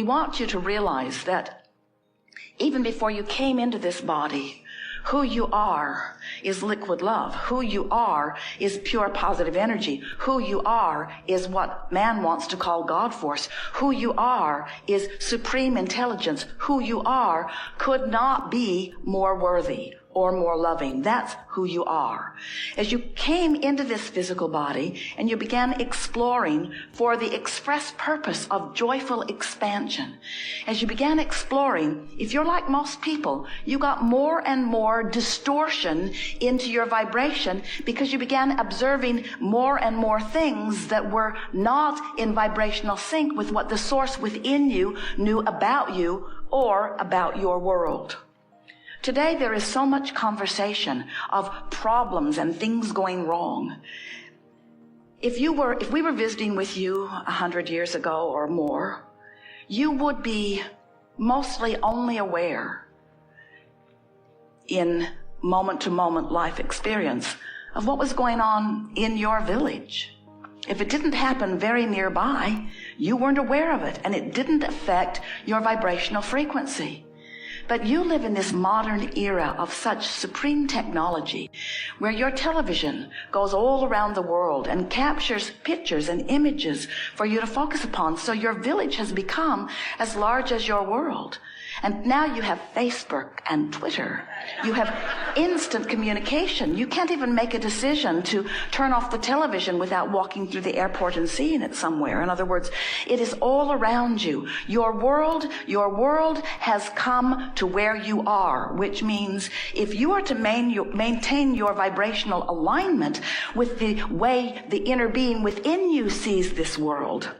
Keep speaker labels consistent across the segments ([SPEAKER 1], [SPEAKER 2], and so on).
[SPEAKER 1] We want you to realize that even before you came into this body, who you are is liquid love. Who you are is pure positive energy. Who you are is what man wants to call God force. Who you are is supreme intelligence. Who you are could not be more worthy or more loving. That's who you are. As you came into this physical body and you began exploring for the express purpose of joyful expansion, as you began exploring, if you're like most people, you got more and more distortion into your vibration because you began observing more and more things that were not in vibrational sync with what the source within you knew about you or about your world. Today there is so much conversation of problems and things going wrong. If we were visiting with you 100 years ago or more, you would be mostly only aware in moment-to-moment life experience of what was going on in your village. If it didn't happen very nearby, you weren't aware of it, and it didn't affect your vibrational frequency. But you live in this modern era of such supreme technology where your television goes all around the world and captures pictures and images for you to focus upon. So your village has become as large as your world. And now you have Facebook and Twitter. You have instant communication. You can't even make a decision to turn off the television without walking through the airport and seeing it somewhere. In other words, it is all around you. Your world has come to where you are, which means if you are to maintain your vibrational alignment with the way the inner being within you sees this world,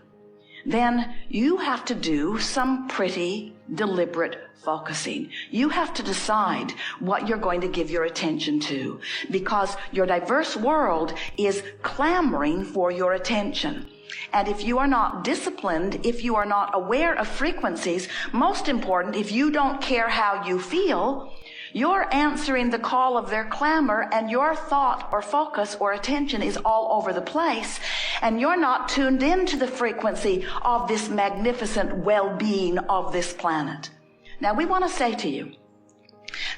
[SPEAKER 1] then you have to do some pretty deliberate focusing. You have to decide what you're going to give your attention to, because your diverse world is clamoring for your attention. And if you are not disciplined, if you are not aware of frequencies, most important, if you don't care how you feel, you're answering the call of their clamor, and your thought or focus or attention is all over the place, and you're not tuned into the frequency of this magnificent well-being of this planet. Now, we want to say to you,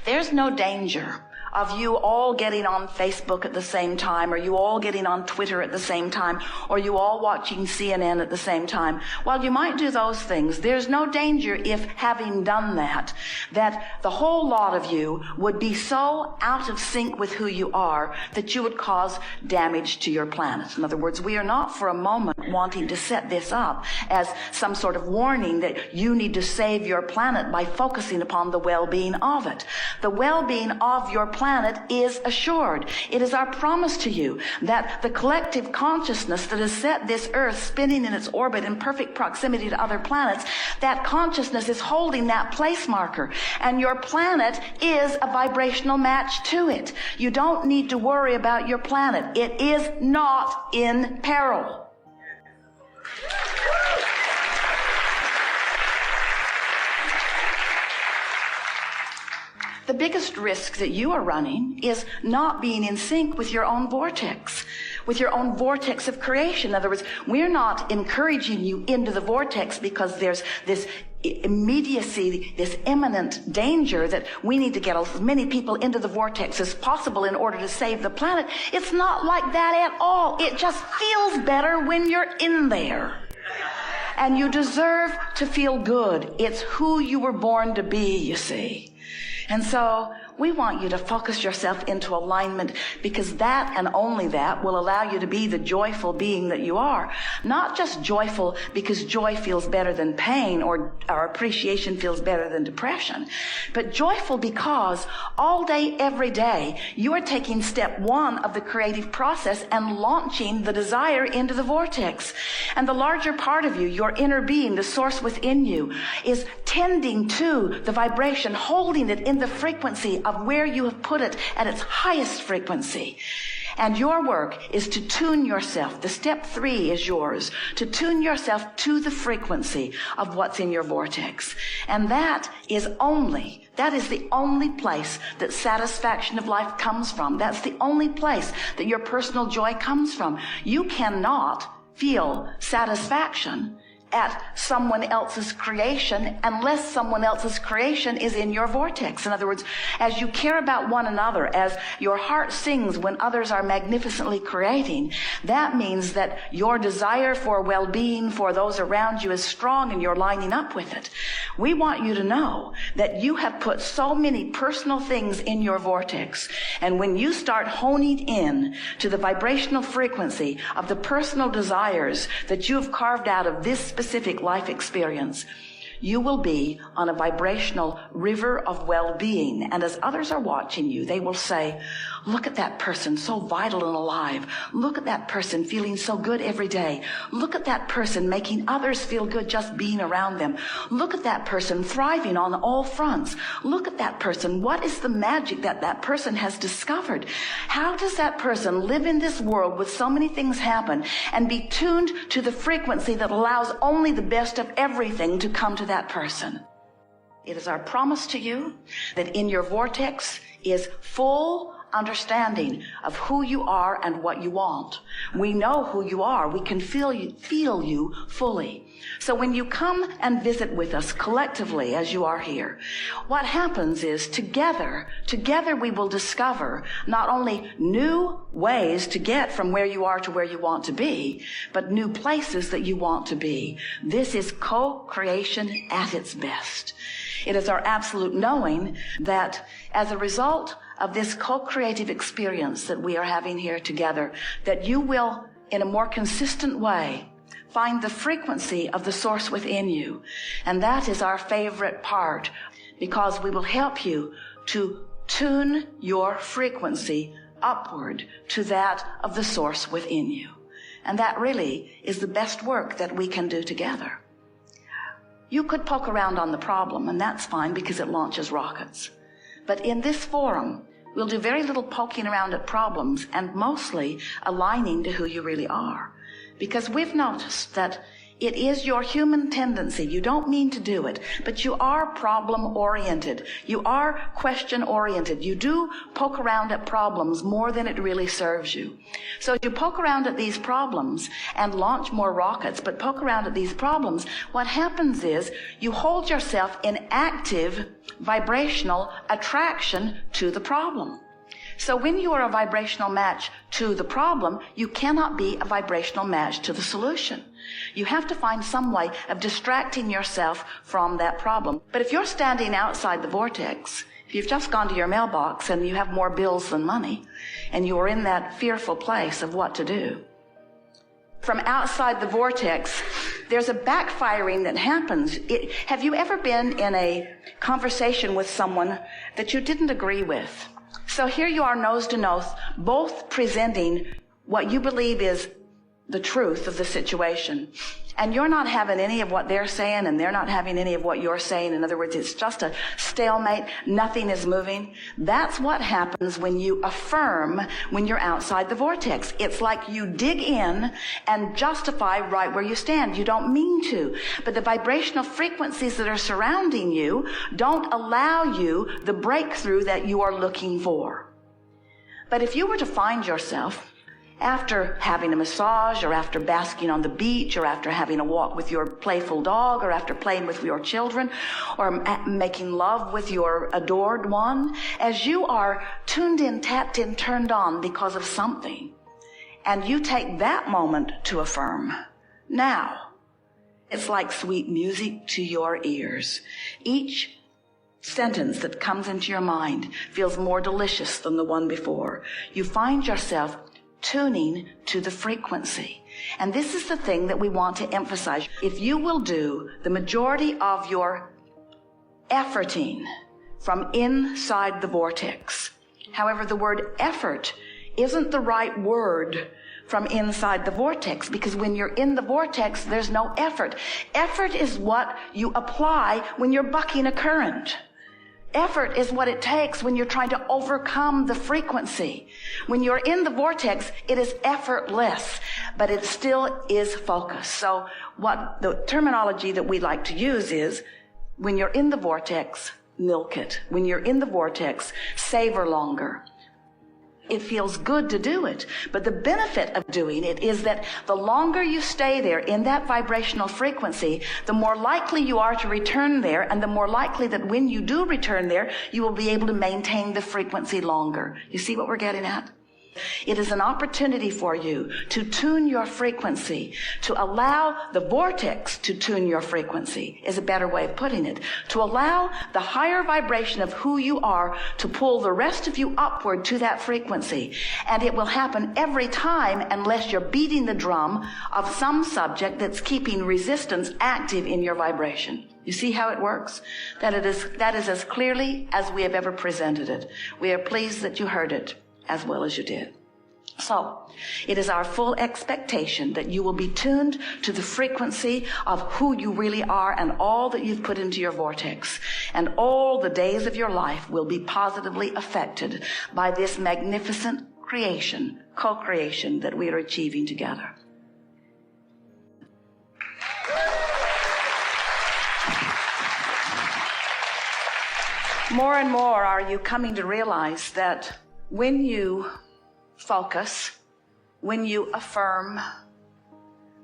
[SPEAKER 1] there's no danger of you all getting on Facebook at the same time, or you all getting on Twitter at the same time, or you all watching CNN at the same time. While you might do those things, there's no danger if, having done that the whole lot of you would be so out of sync with who you are that you would cause damage to your planet. In other words, we are not for a moment wanting to set this up as some sort of warning that you need to save your planet by focusing upon the well-being of it. The well-being of your planet is assured. It is our promise to you that the collective consciousness that has set this earth spinning in its orbit in perfect proximity to other planets, that consciousness is holding that place marker, and your planet is a vibrational match to it. You don't need to worry about your planet. It is not in peril. The biggest risk that you are running is not being in sync with your own vortex, with your own vortex of creation. In other words, we're not encouraging you into the vortex because there's this immediacy, this imminent danger that we need to get as many people into the vortex as possible in order to save the planet. It's not like that at all. It just feels better when you're in there. And you deserve to feel good. It's who you were born to be, you see. And so we want you to focus yourself into alignment, because that and only that will allow you to be the joyful being that you are. Not just joyful because joy feels better than pain, or our appreciation feels better than depression, but joyful because all day, every day, you are taking step one of the creative process and launching the desire into the vortex. And the larger part of you, your inner being, the source within you, is tending to the vibration, holding it in the frequency of where you have put it at its highest frequency. And your work is to tune yourself. The step 3 is yours, to tune yourself to the frequency of what's in your vortex. And that is the only place that satisfaction of life comes from. That's the only place that your personal joy comes from. You cannot feel satisfaction at someone else's creation unless someone else's creation is in your vortex. In other words, as you care about one another, as your heart sings when others are magnificently creating, that means that your desire for well-being for those around you is strong and you're lining up with it. We want you to know that you have put so many personal things in your vortex, and when you start honing in to the vibrational frequency of the personal desires that you have carved out of this specific life experience, you will be on a vibrational river of well-being. And as others are watching you, they will say, look at that person, so vital and alive. Look at that person feeling so good every day. Look at that person making others feel good just being around them. Look at that person thriving on all fronts. Look at that person. What is the magic that that person has discovered? How does that person live in this world with so many things happen and be tuned to the frequency that allows only the best of everything to come to that person? It is our promise to you that in your vortex is full understanding of who you are and what you want. We know who you are. We can feel you fully. So when you come and visit with us collectively as you are here, what happens is together we will discover not only new ways to get from where you are to where you want to be, but new places that you want to be. This is co-creation at its best. It is our absolute knowing that as a result of this co-creative experience that we are having here together, that you will, in a more consistent way, find the frequency of the source within you. And that is our favorite part, because we will help you to tune your frequency upward to that of the source within you. And that really is the best work that we can do together. You could poke around on the problem, and that's fine because it launches rockets. But in this forum, we'll do very little poking around at problems and mostly aligning to who you really are. Because we've noticed that it is your human tendency. You don't mean to do it, but you are problem-oriented. You are question-oriented. You do poke around at problems more than it really serves you. So you poke around at these problems and launch more rockets, but poke around at these problems, what happens is you hold yourself in active vibrational attraction to the problem. So when you are a vibrational match to the problem, you cannot be a vibrational match to the solution. You have to find some way of distracting yourself from that problem. But if you're standing outside the vortex, if you've just gone to your mailbox and you have more bills than money, and you are in that fearful place of what to do, from outside the vortex, there's a backfiring that happens. Have you ever been in a conversation with someone that you didn't agree with? So here you are nose to nose, both presenting what you believe is the truth of the situation. And you're not having any of what they're saying, and they're not having any of what you're saying. In other words, it's just a stalemate. Nothing is moving. That's what happens when you affirm when you're outside the vortex. It's like you dig in and justify right where you stand. You don't mean to. But the vibrational frequencies that are surrounding you don't allow you the breakthrough that you are looking for. But if you were to find yourself after having a massage, or after basking on the beach, or after having a walk with your playful dog, or after playing with your children, or making love with your adored one, as you are tuned in, tapped in, turned on because of something, and you take that moment to affirm, now, it's like sweet music to your ears. Each sentence that comes into your mind feels more delicious than the one before. You find yourself tuning to the frequency. And this is the thing that we want to emphasize. If you will do the majority of your efforting from inside the vortex. However, the word effort isn't the right word from inside the vortex, because when you're in the vortex, there's no effort. Effort is what you apply when you're bucking a current. Effort is what it takes when you're trying to overcome the frequency. When you're in the vortex, it is effortless, but it still is focus. So what the terminology that we like to use is, when you're in the vortex, milk it. When you're in the vortex, savor longer. It feels good to do it. But the benefit of doing it is that the longer you stay there in that vibrational frequency, the more likely you are to return there, and the more likely that when you do return there, you will be able to maintain the frequency longer. You see what we're getting at? It is an opportunity for you to tune your frequency, to allow the vortex to tune your frequency, is a better way of putting it, to allow the higher vibration of who you are to pull the rest of you upward to that frequency. And it will happen every time unless you're beating the drum of some subject that's keeping resistance active in your vibration. You see how it works? That is as clearly as we have ever presented it. We are pleased that you heard it as well as you did. So, it is our full expectation that you will be tuned to the frequency of who you really are and all that you've put into your vortex. And all the days of your life will be positively affected by this magnificent creation, co-creation that we are achieving together. More and more are you coming to realize that when you focus, when you affirm,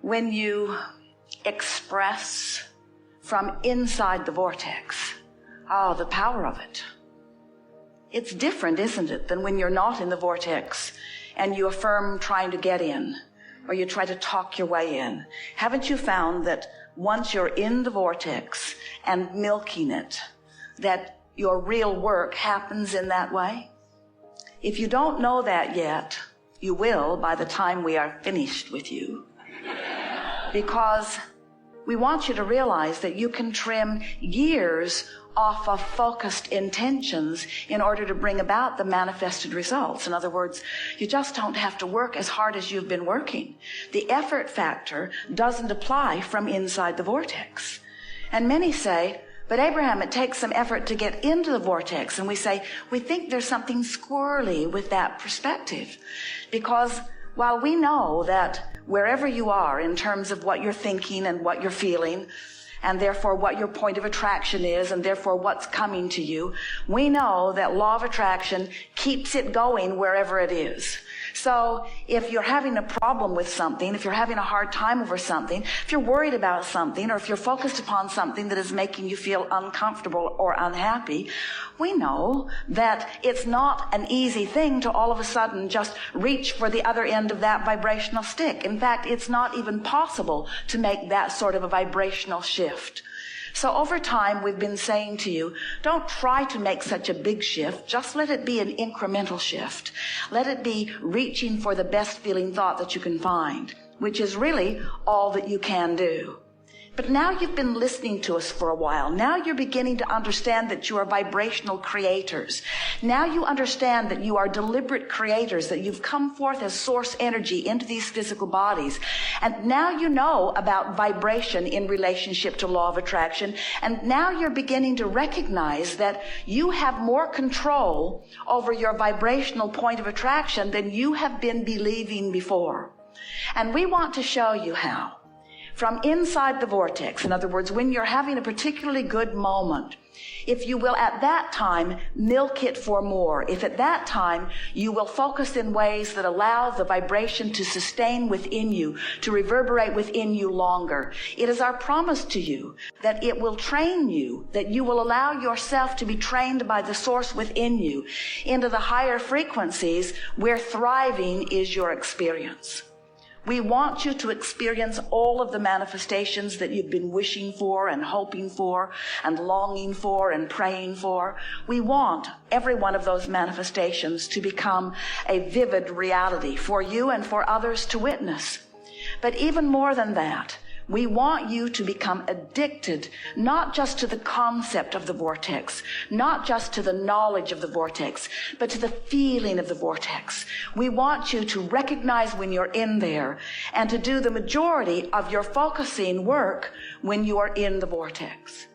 [SPEAKER 1] when you express from inside the vortex, the power of it. It's different, isn't it, than when you're not in the vortex and you affirm trying to get in, or you try to talk your way in. Haven't you found that once you're in the vortex and milking it, that your real work happens in that way? If you don't know that yet, you will by the time we are finished with you. Because we want you to realize that you can trim years off of focused intentions in order to bring about the manifested results. In other words, you just don't have to work as hard as you've been working. The effort factor doesn't apply from inside the vortex. And many say, but Abraham, it takes some effort to get into the vortex. And we say, we think there's something squirrely with that perspective. Because while we know that wherever you are in terms of what you're thinking and what you're feeling, and therefore what your point of attraction is, and therefore what's coming to you, we know that law of attraction keeps it going wherever it is. So if you're having a problem with something, if you're having a hard time over something, if you're worried about something, or if you're focused upon something that is making you feel uncomfortable or unhappy, we know that it's not an easy thing to all of a sudden just reach for the other end of that vibrational stick. In fact, it's not even possible to make that sort of a vibrational shift. So over time, we've been saying to you, don't try to make such a big shift. Just let it be an incremental shift. Let it be reaching for the best feeling thought that you can find, which is really all that you can do. But now you've been listening to us for a while. Now you're beginning to understand that you are vibrational creators. Now you understand that you are deliberate creators, that you've come forth as source energy into these physical bodies. And now you know about vibration in relationship to law of attraction. And now you're beginning to recognize that you have more control over your vibrational point of attraction than you have been believing before. And we want to show you how. From inside the vortex, in other words, when you're having a particularly good moment, if you will at that time milk it for more, if at that time you will focus in ways that allow the vibration to sustain within you, to reverberate within you longer, it is our promise to you that it will train you, that you will allow yourself to be trained by the source within you into the higher frequencies where thriving is your experience. We want you to experience all of the manifestations that you've been wishing for and hoping for and longing for and praying for. We want every one of those manifestations to become a vivid reality for you and for others to witness. But even more than that, we want you to become addicted, not just to the concept of the vortex, not just to the knowledge of the vortex, but to the feeling of the vortex. We want you to recognize when you're in there and to do the majority of your focusing work when you are in the vortex.